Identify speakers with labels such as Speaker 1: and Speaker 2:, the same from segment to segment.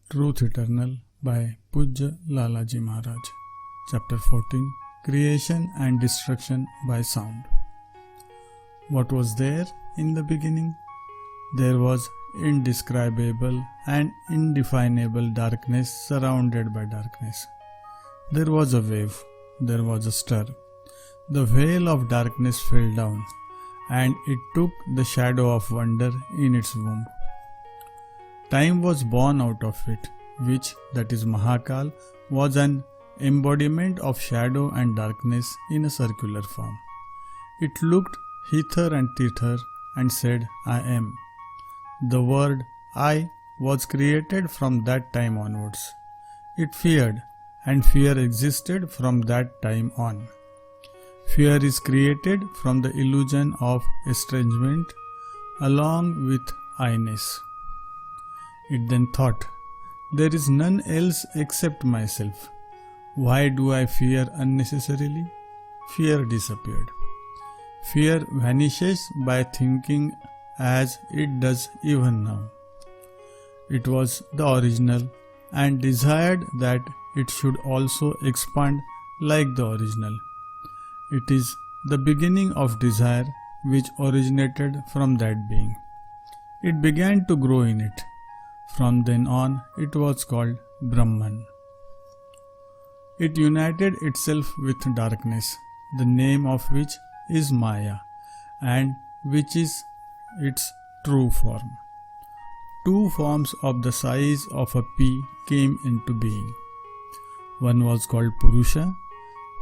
Speaker 1: Truth Eternal by Pujya Lalaji Maharaj. Chapter 14 Creation and Destruction by Sound. What was there in the beginning? There was indescribable and indefinable darkness surrounded by darkness. There was a wave, there was a stir. The veil of darkness fell down, and it took the shadow of wonder in its womb. Time was born out of it, which, that is Mahakal, was an embodiment of shadow and darkness in a circular form. It looked hither and thither and said, I am. The word I was created from that time onwards. It feared, and fear existed from that time on. Fear is created from the illusion of estrangement along with I-ness. It then thought, there is none else except myself. Why do I fear unnecessarily? Fear disappeared. Fear vanishes by thinking as it does even now. It was the original and desired that it should also expand like the original. It is the beginning of desire which originated from that being. It began to grow in it. From then on, it was called Brahman. It united itself with darkness, the name of which is Maya, and which is its true form. Two forms of the size of a pea came into being. One was called Purusha,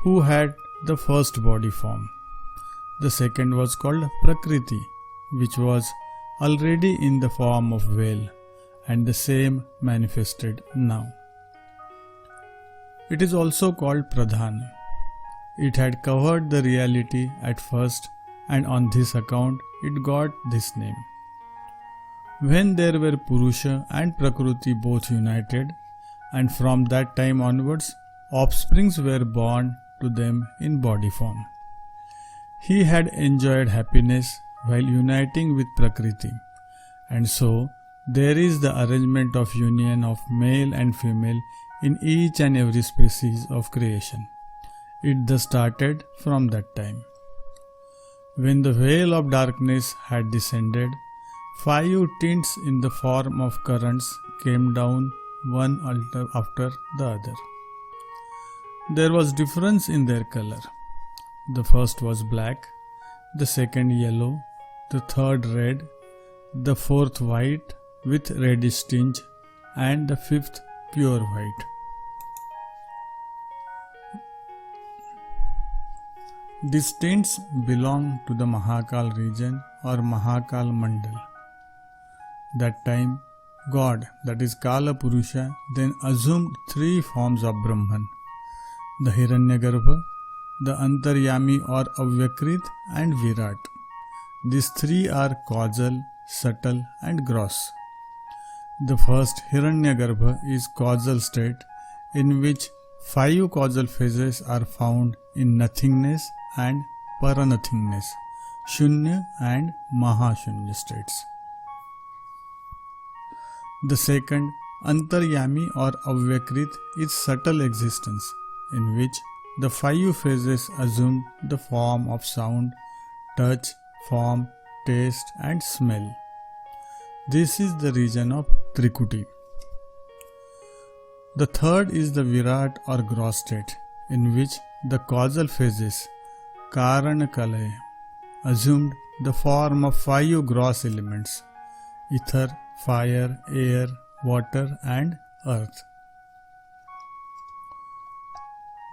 Speaker 1: who had the first body form. The second was called Prakriti, which was already in the form of veil, and the same manifested now. It is also called Pradhan. It had covered the reality at first, and on this account it got this name. When there were Purusha and Prakriti both united, and from that time onwards offsprings were born to them in body form. He had enjoyed happiness while uniting with Prakriti, and so there is the arrangement of union of male and female in each and every species of creation. It thus started from that time. When the veil of darkness had descended, 5 tints in the form of currents came down one after the other. There was difference in their color. The first was black, the second yellow, the third red, the fourth white with reddish tinge, and the fifth pure white. These tints belong to the Mahakal region or Mahakal Mandal. That time, God, that is Kala Purusha, then assumed 3 forms of Brahman: the Hiranyagarbha, the Antaryami or Avyakrit, and Virat. These 3 are causal, subtle, and gross. The first Hiranyagarbha is causal state, in which 5 causal phases are found in nothingness and paranothingness, Shunya and Mahashunya states. The second Antaryami or Avyakrit is subtle existence, in which the 5 phases assume the form of sound, touch, form, taste, and smell. This is the region of Trikuti. The third is the Virat or gross state, in which the causal phases, Karana Kalaya, assumed the form of 5 gross elements: ether, fire, air, water, and earth.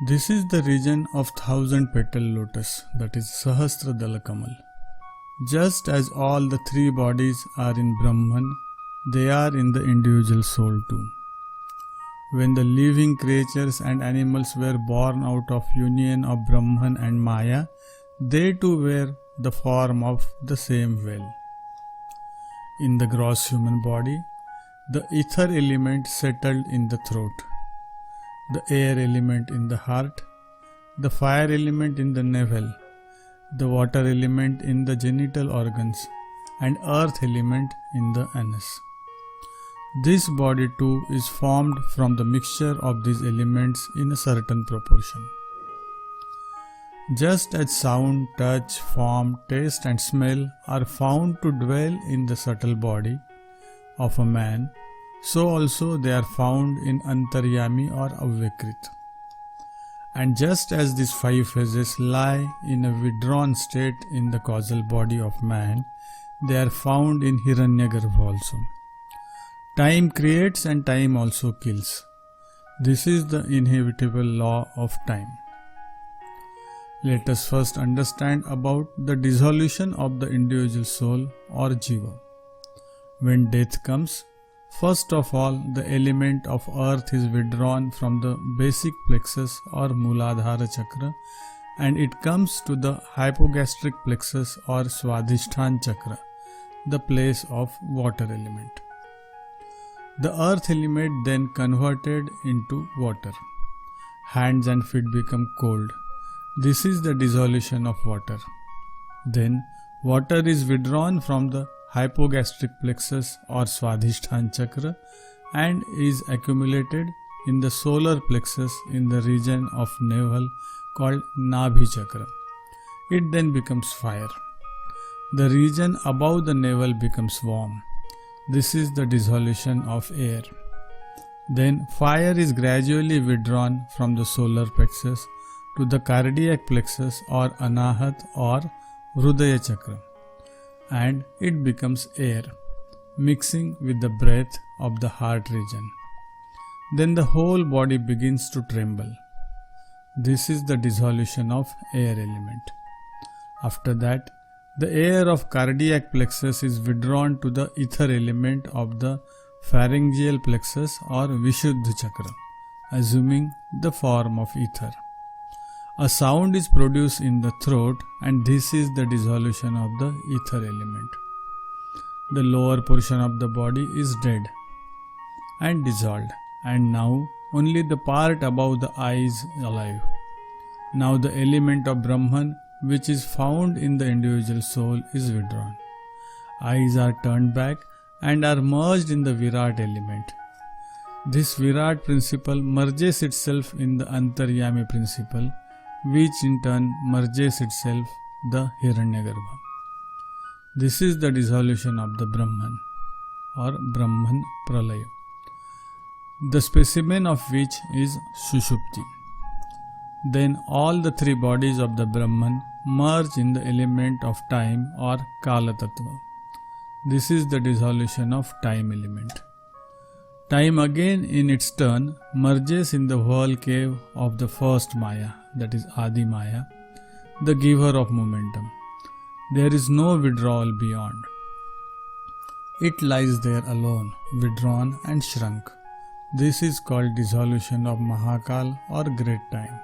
Speaker 1: This is the region of 1000-petal lotus, that is Sahasra Dala Kamal. Just as all the 3 bodies are in Brahman, they are in the individual soul too. When the living creatures and animals were born out of union of Brahman and Maya, they too were the form of the same veil. In the gross human body, the ether element settled in the throat, the air element in the heart, the fire element in the navel, the water element in the genital organs, and earth element in the anus. This body too is formed from the mixture of these elements in a certain proportion. Just as sound, touch, form, taste and smell are found to dwell in the subtle body of a man, so also they are found in Antaryami or Avyakrit. And just as these five phases lie in a withdrawn state in the causal body of man, they are found in Hiranyagarbha also. Time creates and time also kills. This is the inevitable law of time. Let us first understand about the dissolution of the individual soul or jiva. When death comes, first of all the element of earth is withdrawn from the basic plexus or Mooladhara chakra and it comes to the hypogastric plexus or Swadhisthana chakra, the place of water element. The earth element then converted into water. Hands and feet become cold. This is the dissolution of water. Then water is withdrawn from the hypogastric plexus or Swadhisthana chakra and is accumulated in the solar plexus in the region of navel called Nabhi chakra. It then becomes fire. The region above the navel becomes warm. This is the dissolution of air. Then fire is gradually withdrawn from the solar plexus to the cardiac plexus or Anahat or Hrudaya chakra and it becomes air, mixing with the breath of the heart region. Then the whole body begins to tremble. This is the dissolution of air element. After that, the air of cardiac plexus is withdrawn to the ether element of the pharyngeal plexus or Vishuddha chakra, assuming the form of ether. A sound is produced in the throat and this is the dissolution of the ether element. The lower portion of the body is dead and dissolved and now only the part above the eye is alive. Now the element of Brahman which is found in the individual soul is withdrawn. Eyes are turned back and are merged in the Virat element. This Virat principle merges itself in the Antaryami principle, which in turn merges itself the Hiranyagarbha. This is the dissolution of the Brahman or Brahman Pralaya, the specimen of which is Sushupti. Then all the three bodies of the Brahman merge in the element of time or Kala Tattva. This is the dissolution of time element. Time again in its turn merges in the whole cave of the first Maya, that is Adi Maya, the giver of momentum. There is no withdrawal beyond. It lies there alone, withdrawn and shrunk. This is called dissolution of Mahakal or great time.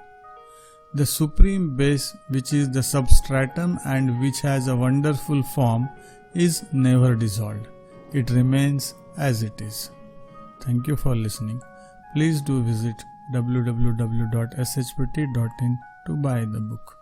Speaker 1: The supreme base, which is the substratum and which has a wonderful form, is never dissolved. It remains as it is. Thank you for listening. Please do visit www.shpt.in to buy the book.